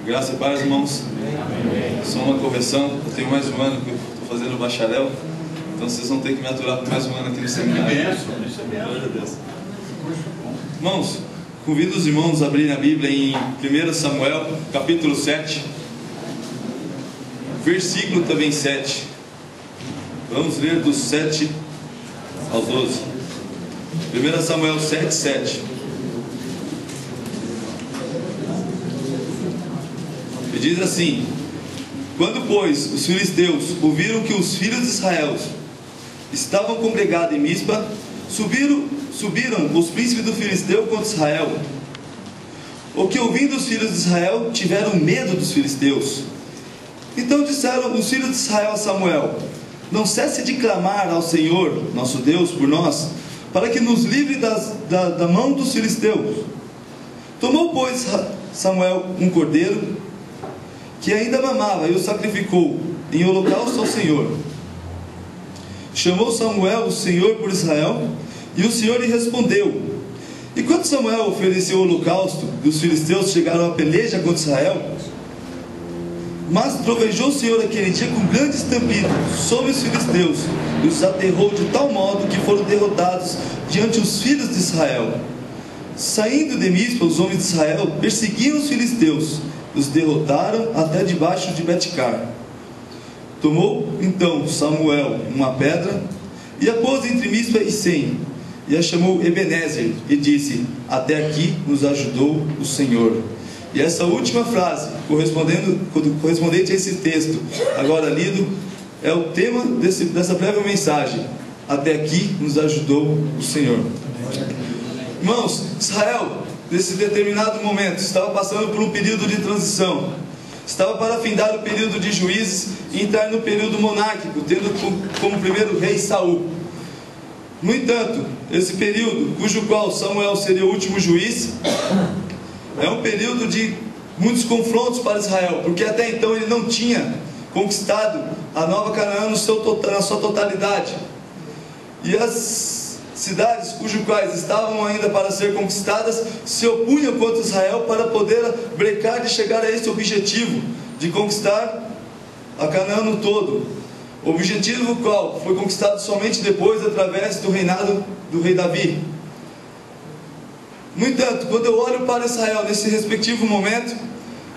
Graça e paz, irmãos. Só uma correção, eu tenho mais um ano que eu estou fazendo bacharel, então vocês vão ter que me aturar por mais um ano aqui no seminário. Glória a Deus. Irmãos, convido os irmãos a abrirem a Bíblia em 1 Samuel, capítulo 7, versículo também 7. Vamos ler dos 7 ao 12. 1 Samuel 7, 7. E diz assim: quando, pois, os filisteus ouviram que os filhos de Israel estavam congregados em Mispa, subiram os príncipes do filisteu contra Israel. O que, ouvindo os filhos de Israel, tiveram medo dos filisteus. Então disseram os filhos de Israel a Samuel: não cesse de clamar ao Senhor, nosso Deus, por nós, para que nos livre da mão dos filisteus. Tomou, pois, Samuel um cordeiro que ainda mamava, e o sacrificou em holocausto ao Senhor. Chamou Samuel o Senhor por Israel, e o Senhor lhe respondeu. E quando Samuel ofereceu o holocausto, e os filisteus chegaram à peleja contra Israel, mas trovejou o Senhor aquele dia com grande estampido sobre os filisteus, e os aterrou de tal modo que foram derrotados diante os filhos de Israel. Saindo de Mispa, os homens de Israel perseguiam os filisteus, os derrotaram até debaixo de Betcar. Tomou então Samuel uma pedra e a pôs entre Mispa e Sem, e a chamou Ebenezer, e disse: até aqui nos ajudou o Senhor. E essa última frase, correspondente a esse texto agora lido, é o tema dessa breve mensagem: até aqui nos ajudou o Senhor. Irmãos, Israel, nesse determinado momento, estava passando por um período de transição. Estava para findar o período de juízes e entrar no período monárquico, tendo como primeiro rei Saul. No entanto, esse período, cujo qual Samuel seria o último juiz, é um período de muitos confrontos para Israel, porque até então ele não tinha conquistado a Nova Canaã na sua totalidade. E as cidades cujos quais estavam ainda para ser conquistadas se opunham contra Israel para poder brecar de chegar a esse objetivo de conquistar a Canaã no todo. Objetivo qual foi conquistado somente depois, através do reinado do rei Davi. No entanto, quando eu olho para Israel nesse respectivo momento,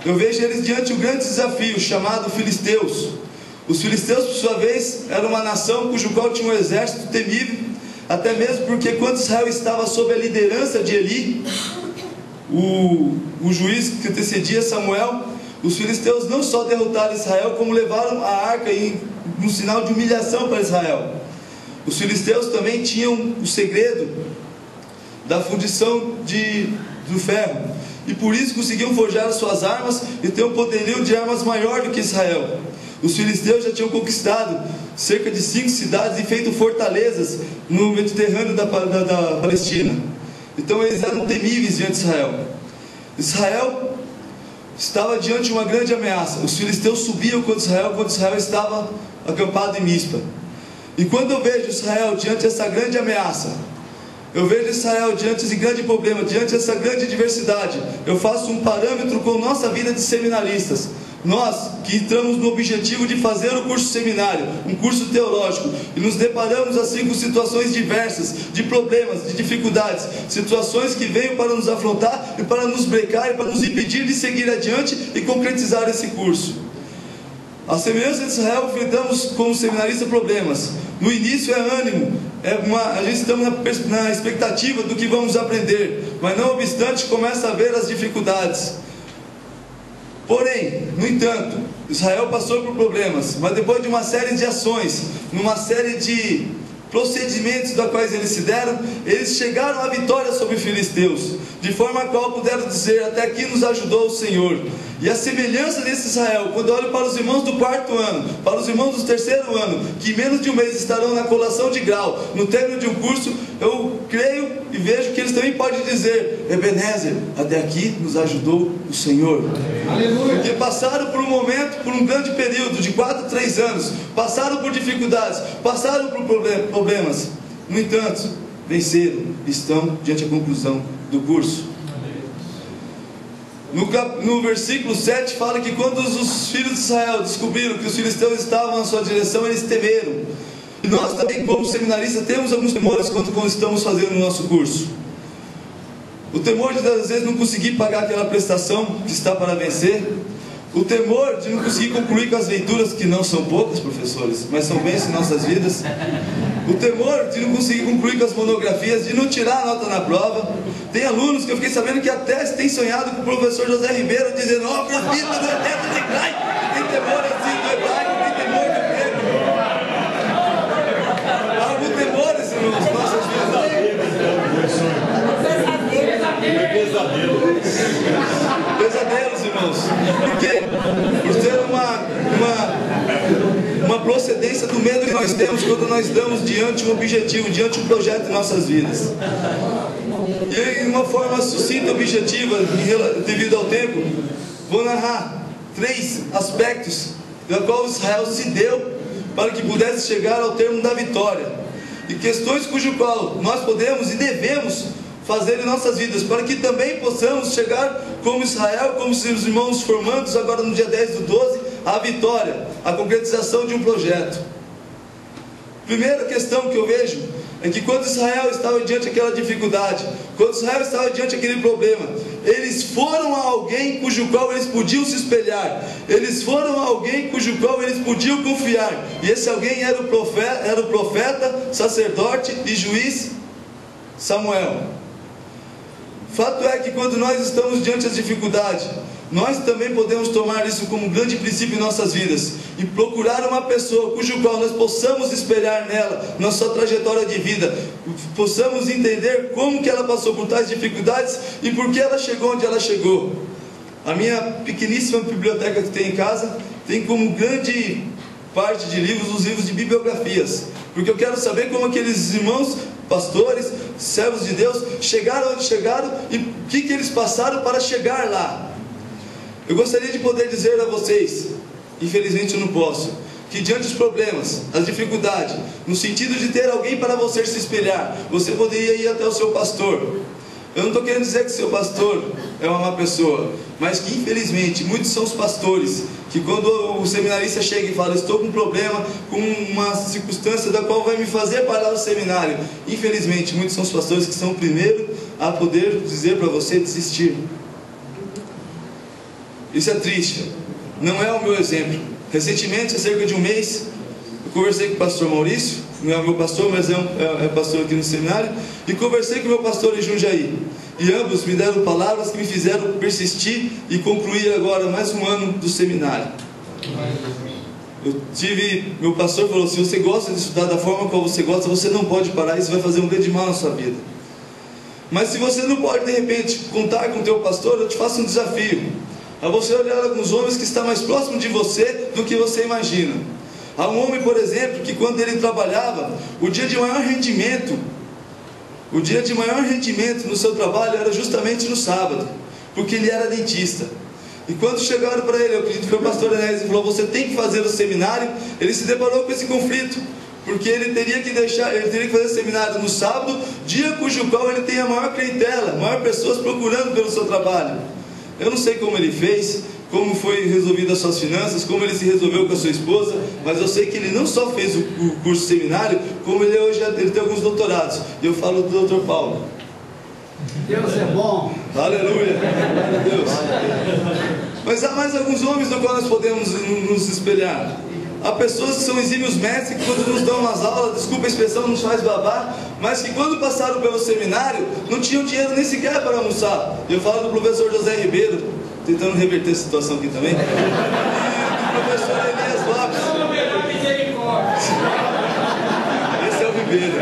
eu vejo eles diante de um grande desafio chamado filisteus. Os filisteus, por sua vez, eram uma nação cujo qual tinha um exército temível, até mesmo porque quando Israel estava sob a liderança de Eli, o juiz que antecedia Samuel, os filisteus não só derrotaram Israel, como levaram a arca um sinal de humilhação para Israel. Os filisteus também tinham o segredo da fundição do ferro, e por isso conseguiam forjar as suas armas e ter um poderio de armas maior do que Israel. Os filisteus já tinham conquistado cerca de 5 cidades e feito fortalezas no Mediterrâneo da Palestina. Então eles eram temíveis diante de Israel. Israel estava diante de uma grande ameaça. Os filisteus subiam contra Israel quando Israel estava acampado em Mispa. E quando eu vejo Israel diante dessa grande ameaça, eu vejo Israel diante desse grande problema, diante dessa grande adversidade, eu faço um parâmetro com nossa vida de seminaristas. Nós que entramos no objetivo de fazer o curso seminário, um curso teológico, e nos deparamos assim com situações diversas, de problemas, de dificuldades, situações que veio para nos afrontar e para nos brecar e para nos impedir de seguir adiante e concretizar esse curso. A semelhança de Israel, enfrentamos como seminarista problemas. No início é ânimo, a gente estamos na expectativa do que vamos aprender, mas não obstante começa a ver as dificuldades. Porém, no entanto, Israel passou por problemas, mas depois de uma série de ações, numa série de procedimentos da quais eles se deram, eles chegaram à vitória sobre os filisteus, de forma a qual puderam dizer: até aqui nos ajudou o Senhor. E a semelhança desse Israel, quando eu olho para os irmãos do 4º ano, para os irmãos do 3º ano, que em menos de um mês estarão na colação de grau, no término de um curso, eu creio e vejo que eles também podem dizer: Ebenezer, até aqui nos ajudou o Senhor. Aleluia. Porque passaram por um momento, por um grande período de 4 a 3 anos, passaram por dificuldades, passaram por problemas, no entanto, venceram, estão diante da conclusão do curso. No versículo 7 fala que quando os filhos de Israel descobriram que os filisteus estavam na sua direção, eles temeram. E nós também, como seminaristas, temos alguns temores quando estamos fazendo o nosso curso. O temor de às vezes não conseguir pagar aquela prestação que está para vencer. O temor de não conseguir concluir com as leituras, que não são poucas, professores, mas são bênçãos em nossas vidas. O temor de não conseguir concluir com as monografias, de não tirar a nota na prova. Tem alunos que eu fiquei sabendo que até têm sonhado com o professor José Ribeiro, dizendo: ó, presbítero do eterno de Crai, tem temor assim do hebraico, tem temor do grego. Há algum temor, irmãos, nossas vidas. Pesadelos, irmãos. Por ter uma procedência do medo que nós temos quando nós estamos diante de um objetivo, diante de um projeto em nossas vidas. E de uma forma sucinta e objetiva, devido ao tempo, vou narrar 3 aspectos da qual Israel se deu para que pudesse chegar ao termo da vitória, e questões cujo qual nós podemos e devemos fazer em nossas vidas, para que também possamos chegar como Israel, como seus irmãos formandos agora no dia 10/12, à vitória, à concretização de um projeto. Primeira questão que eu vejo é que quando Israel estava diante daquela dificuldade, quando Israel estava diante daquele problema, eles foram a alguém cujo qual eles podiam se espelhar, eles foram a alguém cujo qual eles podiam confiar, e esse alguém era o profeta, sacerdote e juiz Samuel. Fato é que quando nós estamos diante das dificuldades, nós também podemos tomar isso como um grande princípio em nossas vidas e procurar uma pessoa cujo qual nós possamos espelhar nela, na sua trajetória de vida, possamos entender como que ela passou por tais dificuldades e por que ela chegou onde ela chegou. A minha pequeníssima biblioteca que tem em casa tem como grande parte de livros os livros de bibliografias, porque eu quero saber como aqueles irmãos, pastores, servos de Deus, chegaram onde chegaram e o que eles passaram para chegar lá. Eu gostaria de poder dizer a vocês, infelizmente eu não posso, que diante dos problemas, as dificuldades, no sentido de ter alguém para você se espelhar, você poderia ir até o seu pastor. Eu não estou querendo dizer que seu pastor é uma má pessoa, mas que infelizmente muitos são os pastores que quando o seminarista chega e fala: estou com um problema, com uma circunstância da qual vai me fazer parar o seminário, infelizmente muitos são os pastores que são o primeiro a poder dizer para você desistir. Isso é triste, não é o meu exemplo. Recentemente, há cerca de um mês, eu conversei com o pastor Maurício, não é o meu pastor, mas é pastor aqui no seminário, e conversei com o meu pastor em Jundiaí, e ambos me deram palavras que me fizeram persistir e concluir agora mais um ano do seminário. Meu pastor falou: se você gosta de estudar da forma como você gosta, você não pode parar, isso vai fazer um grande mal na sua vida. Mas se você não pode de repente contar com o teu pastor, eu te faço um desafio, a você olhar alguns homens que estão mais próximos de você do que você imagina. Há um homem, por exemplo, que quando ele trabalhava, o dia de maior rendimento no seu trabalho era justamente no sábado, porque ele era dentista. E quando chegaram para ele, eu acredito que foi o pastor Enéas, e falou: você tem que fazer o seminário, ele se deparou com esse conflito, porque ele teria que fazer o seminário no sábado, dia cujo qual ele tem a maior clientela, maior pessoas procurando pelo seu trabalho. Eu não sei como ele fez, como foi resolvido as suas finanças, como ele se resolveu com a sua esposa, mas eu sei que ele não só fez o curso seminário, como ele hoje tem alguns doutorados. E eu falo do Dr. Paulo. Deus é bom. Aleluia. Glória a Deus. Mas há mais alguns homens no qual nós podemos nos espelhar. Há pessoas que são exímios mestres, que quando nos dão umas aulas, desculpa a expressão, nos faz babar, mas que quando passaram pelo seminário, não tinham dinheiro nem sequer para almoçar. Eu falo do professor José Ribeiro, tentando reverter a situação aqui também, e do professor Elias Lopes. Esse é o Ribeiro.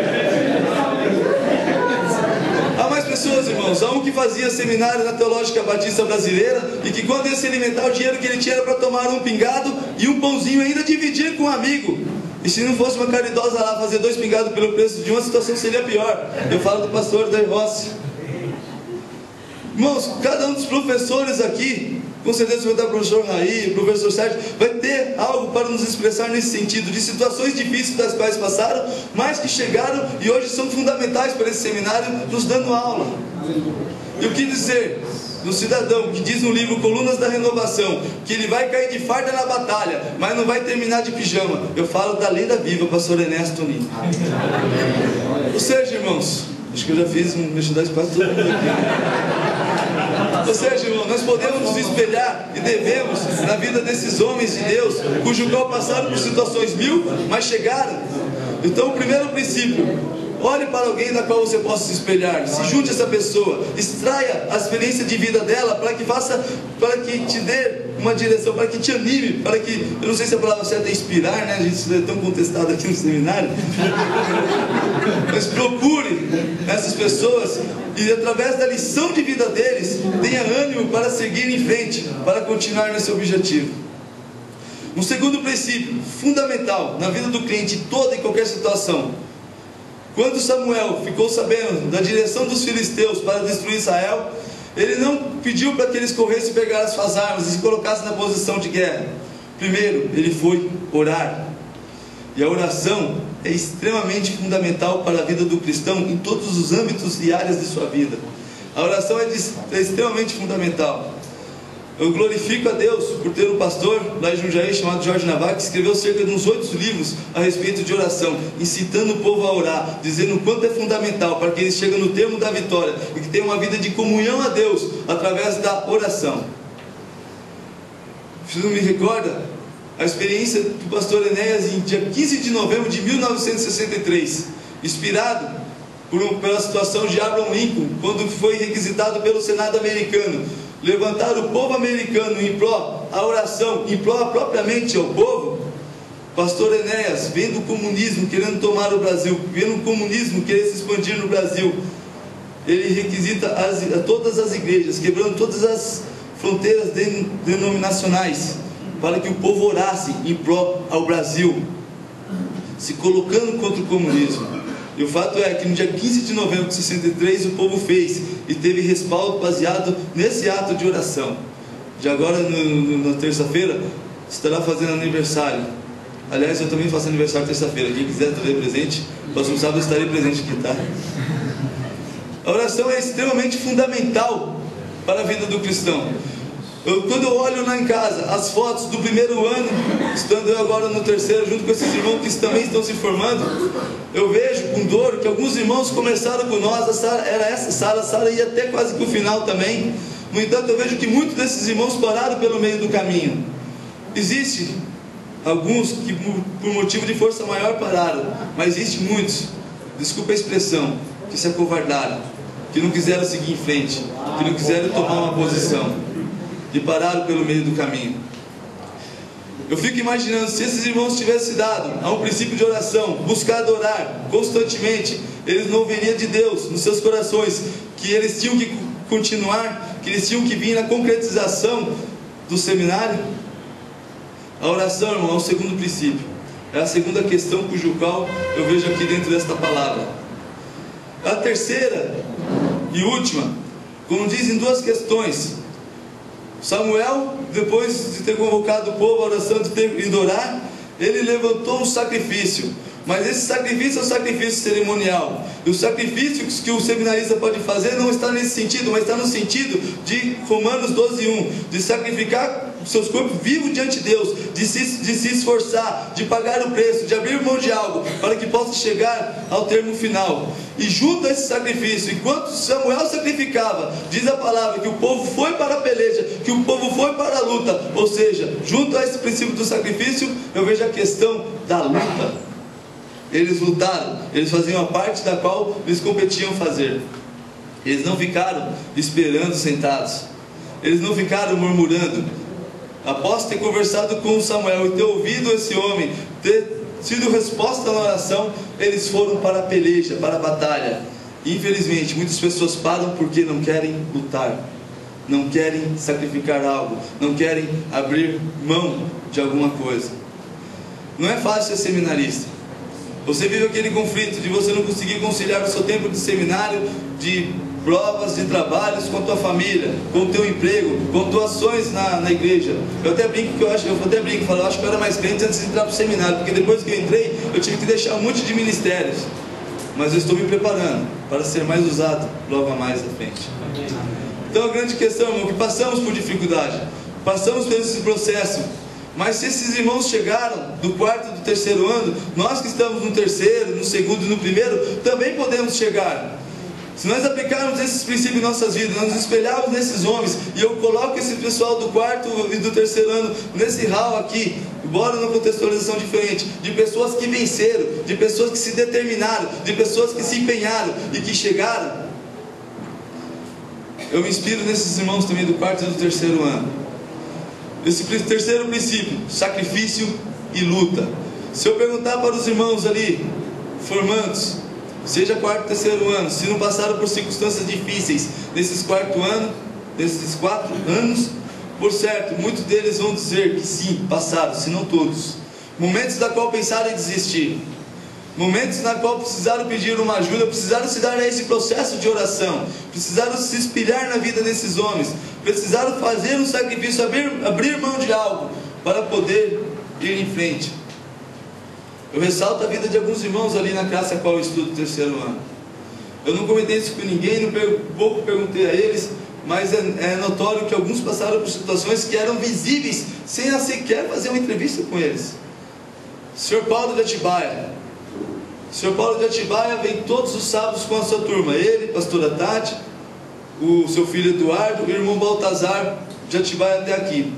Há mais pessoas, irmãos. Há um que fazia seminário na Teológica Batista Brasileira e que quando ia se alimentar, o dinheiro que ele tinha era para tomar um pingado e um pãozinho, ainda dividir com um amigo. E se não fosse uma caridosa lá fazer 2 pingados pelo preço de uma, situação seria pior. Eu falo do pastor Daí Rossi. Irmãos, cada um dos professores aqui, com certeza vai dar o professor Raí, o professor Sérgio, vai ter algo para nos expressar nesse sentido, de situações difíceis das quais passaram, mas que chegaram e hoje são fundamentais para esse seminário, nos dando aula. E o que dizer no cidadão que diz no livro Colunas da Renovação que ele vai cair de farda na batalha, mas não vai terminar de pijama. Eu falo da lenda viva, pastor Enéas Tonino. Ou seja, irmãos, acho que eu já fiz um merchandising quase todo mundo aqui. Ou seja, irmão, nós podemos nos espelhar e devemos na vida desses homens de Deus, cujo qual passaram por situações mil, mas chegaram. Então, o primeiro princípio: olhe para alguém da qual você possa se espelhar, se junte a essa pessoa, extraia a experiência de vida dela para que te dê uma direção, para que te anime, para que, eu não sei se a palavra certa é inspirar, né? A gente é tão contestado aqui no seminário, mas procure essas pessoas e através da lição de vida deles, tenha ânimo para seguir em frente, para continuar nesse objetivo. Um segundo princípio fundamental na vida do crente, em toda e qualquer situação: quando Samuel ficou sabendo da direção dos filisteus para destruir Israel, ele não pediu para que eles corressem e pegassem suas armas e se colocassem na posição de guerra. Primeiro, ele foi orar. E a oração é extremamente fundamental para a vida do cristão em todos os âmbitos e áreas de sua vida. A oração é extremamente fundamental. Eu glorifico a Deus por ter um pastor lá em Jundiaí chamado Jorge Navarro, que escreveu cerca de uns 8 livros a respeito de oração, incitando o povo a orar, dizendo o quanto é fundamental para que eles cheguem no termo da vitória e que tenham uma vida de comunhão a Deus através da oração. Isso me recorda a experiência do pastor Enéas em dia 15 de novembro de 1963, inspirado pela situação de Abraham Lincoln, quando foi requisitado pelo Senado americano levantar o povo americano em pró a oração, em pró propriamente ao povo. Pastor Enéas, vendo o comunismo querendo tomar o Brasil, vendo o comunismo querer se expandir no Brasil, ele requisita a todas as igrejas, quebrando todas as fronteiras denominacionais, para que o povo orasse em pró ao Brasil, se colocando contra o comunismo. E o fato é que no dia 15 de novembro de 63 o povo fez e teve respaldo baseado nesse ato de oração. De agora, na terça-feira, estará fazendo aniversário. Aliás, eu também faço aniversário terça-feira. Quem quiser trazer presente, próximo sábado eu estarei presente aqui, tá? A oração é extremamente fundamental para a vida do cristão. Quando eu olho lá em casa as fotos do primeiro ano, estando eu agora no terceiro, junto com esses irmãos que também estão se formando, eu vejo com dor que alguns irmãos começaram com nós, a Sara era essa Sara, a Sara ia até quase que o final também. No entanto, eu vejo que muitos desses irmãos pararam pelo meio do caminho. Existem alguns que por motivo de força maior pararam, mas existem muitos, desculpa a expressão, que se acovardaram, que não quiseram seguir em frente, que não quiseram tomar uma posição, e pararam pelo meio do caminho. Eu fico imaginando, se esses irmãos tivessem dado a um princípio de oração, buscado orar constantemente, eles não veriam de Deus nos seus corações, que eles tinham que continuar, que eles tinham que vir na concretização do seminário. A oração, irmão, é o segundo princípio, é a segunda questão cujo qual eu vejo aqui dentro desta palavra. A terceira e última, como dizem, duas questões. Samuel, depois de ter convocado o povo à oração, de ter ido orar, ele levantou um sacrifício. Mas esse sacrifício é um sacrifício cerimonial. E o sacrifício que o seminarista pode fazer não está nesse sentido, mas está no sentido de Romanos 12:1, de sacrificar seus corpos vivos diante de Deus, de se esforçar, de pagar o preço, de abrir mão de algo, para que possa chegar ao termo final. E junto a esse sacrifício, enquanto Samuel sacrificava, diz a palavra que o povo foi para a peleja, que o povo foi para a luta. Ou seja, junto a esse princípio do sacrifício, eu vejo a questão da luta. Eles lutaram, eles faziam a parte da qual eles competiam fazer. Eles não ficaram esperando sentados, eles não ficaram murmurando. Após ter conversado com Samuel e ter ouvido esse homem, ter sido resposta na oração, eles foram para a peleja, para a batalha. E, infelizmente, muitas pessoas param porque não querem lutar, não querem sacrificar algo, não querem abrir mão de alguma coisa. Não é fácil ser seminarista. Você vive aquele conflito de você não conseguir conciliar o seu tempo de seminário, de provas, de trabalhos com a tua família, com o teu emprego, com doações na igreja. Eu até brinco que eu acho que eu era mais crente antes de entrar para o seminário, porque depois que eu entrei, eu tive que deixar um monte de ministérios. Mas eu estou me preparando para ser mais usado logo a mais à frente. Então a grande questão, irmão, que passamos por dificuldade, passamos por esse processo, mas se esses irmãos chegaram do quarto e do terceiro ano, nós que estamos no terceiro, no segundo e no primeiro, também podemos chegar. Se nós aplicarmos esses princípios em nossas vidas, nós nos espelharmos nesses homens, e eu coloco esse pessoal do quarto e do terceiro ano nesse hall aqui, embora numa contextualização diferente, de pessoas que venceram, de pessoas que se determinaram, de pessoas que se empenharam e que chegaram, eu me inspiro nesses irmãos também do quarto e do terceiro ano. Esse terceiro princípio, sacrifício e luta. Se eu perguntar para os irmãos ali, formandos, seja quarto e terceiro ano, se não passaram por circunstâncias difíceis nesses 4 anos, por certo, muitos deles vão dizer que sim, passaram, se não todos. Momentos da qual pensaram em desistir, momentos na qual precisaram pedir uma ajuda, precisaram se dar a esse processo de oração, precisaram se espelhar na vida desses homens, precisaram fazer um sacrifício, abrir mão de algo para poder ir em frente. Eu ressalto a vida de alguns irmãos ali na classe a qual eu estudo o terceiro ano. Eu não comentei isso com ninguém, pouco perguntei a eles, mas é notório que alguns passaram por situações que eram visíveis, sem sequer fazer uma entrevista com eles. Sr. Paulo de Atibaia. Sr. Paulo de Atibaia vem todos os sábados com a sua turma, ele, pastora Tati, o seu filho Eduardo e o irmão Baltazar de Atibaia até aqui.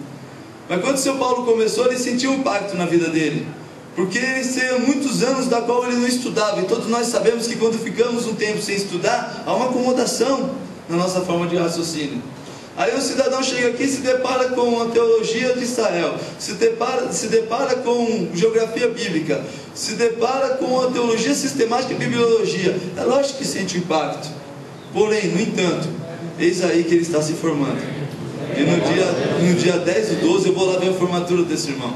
Mas quando o Sr. Paulo começou, ele sentiu um impacto na vida dele, porque ele tinha muitos anos da qual ele não estudava, e todos nós sabemos que quando ficamos um tempo sem estudar, há uma acomodação na nossa forma de raciocínio. Aí o cidadão chega aqui e se depara com a teologia de Israel, se depara com geografia bíblica, se depara com a teologia sistemática e bibliologia. É lógico que sente o impacto. Porém, no entanto, eis aí que ele está se formando. E no dia 10 do 12 eu vou lá ver a formatura desse irmão.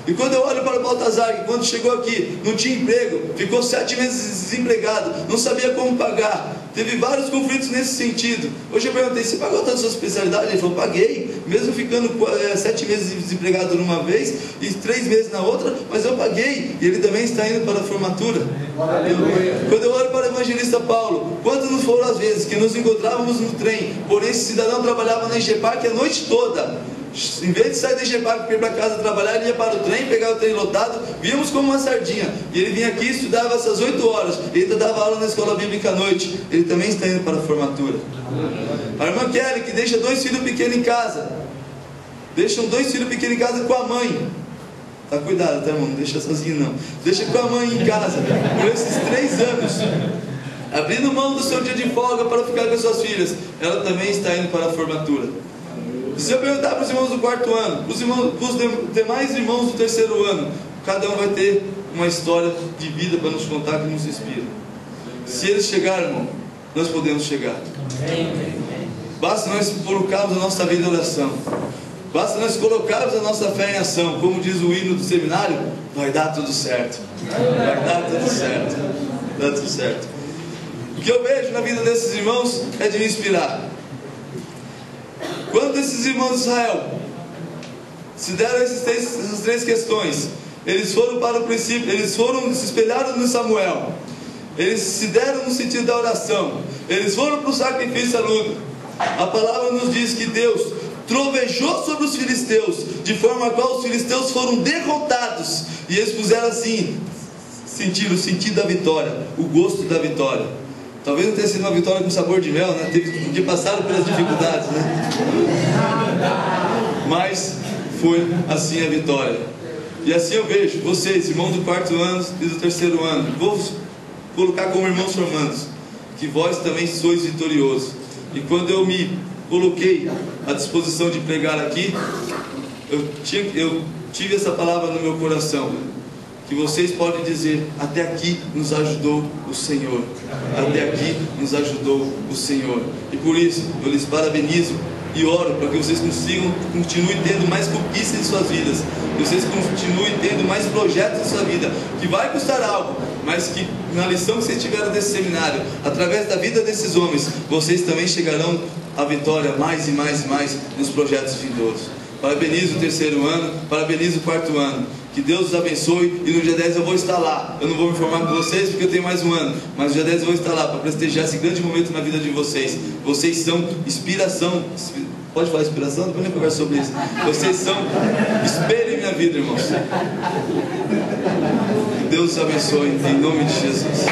E quando eu olho para o Baltazar, que quando chegou aqui não tinha emprego, ficou 7 meses desempregado, não sabia como pagar, teve vários conflitos nesse sentido. Hoje eu perguntei, você pagou toda a sua especialidade? Ele falou, paguei, mesmo ficando 7 meses desempregado numa vez e 3 meses na outra, mas eu paguei. E ele também está indo para a formatura. Quando eu olho para o evangelista Paulo, quantas não foram as vezes que nos encontrávamos no trem, porém esse cidadão trabalhava na Engepac a noite toda. Em vez de sair da Engepac para ir para casa trabalhar, ele ia para o trem, pegava o trem lotado, víamos como uma sardinha. E ele vinha aqui e estudava essas 8 horas. Ele ainda dava aula na escola bíblica à noite. Ele também está indo para a formatura. A irmã Kelly, que deixa 2 filhos pequenos em casa. Deixam 2 filhos pequenos em casa com a mãe. Tá, cuidado, tá, irmão? Não deixa sozinho não. Deixa com a mãe em casa por esses 3 anos, abrindo mão do seu dia de folga para ficar com as suas filhas. Ela também está indo para a formatura. Se eu perguntar para os irmãos do 4º ano, para os demais irmãos do 3º ano, cada um vai ter uma história de vida para nos contar que nos inspira. Se eles chegarem, irmão, nós podemos chegar. Basta nós colocarmos a nossa vida em oração, basta nós colocarmos a nossa fé em ação. Como diz o hino do seminário, vai dar tudo certo. Vai dar tudo certo. Vai dar tudo certo. O que eu vejo na vida desses irmãos é de me inspirar. Quando esses irmãos de Israel se deram essas 3 questões, eles foram para o princípio, se espelharam no Samuel, eles se deram no sentido da oração, eles foram para o sacrifício à luta. A palavra nos diz que Deus trovejou sobre os filisteus, de forma a qual os filisteus foram derrotados, e eles puseram assim, sentiram o sentido da vitória, o gosto da vitória. Talvez não tenha sido uma vitória com sabor de mel, né? Porque passaram pelas dificuldades, né? Mas foi assim a vitória. E assim eu vejo vocês, irmãos do 4º ano e do 3º ano, vou colocar como irmãos formandos, que vós também sois vitoriosos. E quando eu me coloquei à disposição de pregar aqui, eu tive essa palavra no meu coração, que vocês podem dizer, até aqui nos ajudou o Senhor. Até aqui nos ajudou o Senhor. E por isso, eu lhes parabenizo e oro para que vocês continuem tendo mais conquistas em suas vidas, que vocês continuem tendo mais projetos em sua vida, que vai custar algo, mas que na lição que vocês tiveram desse seminário, através da vida desses homens, vocês também chegarão à vitória mais e mais e mais nos projetos vindouros. parabenizo o 3º ano, parabenizo o 4º ano. Que Deus os abençoe, e no dia 10 eu vou estar lá. Eu não vou me informar com vocês porque eu tenho mais um ano, mas no dia 10 eu vou estar lá para prestigiar esse grande momento na vida de vocês. Vocês são inspiração. Pode falar inspiração? Depois eu vou conversar sobre isso. Vocês são espelho em minha vida, irmãos. Que Deus os abençoe, em nome de Jesus.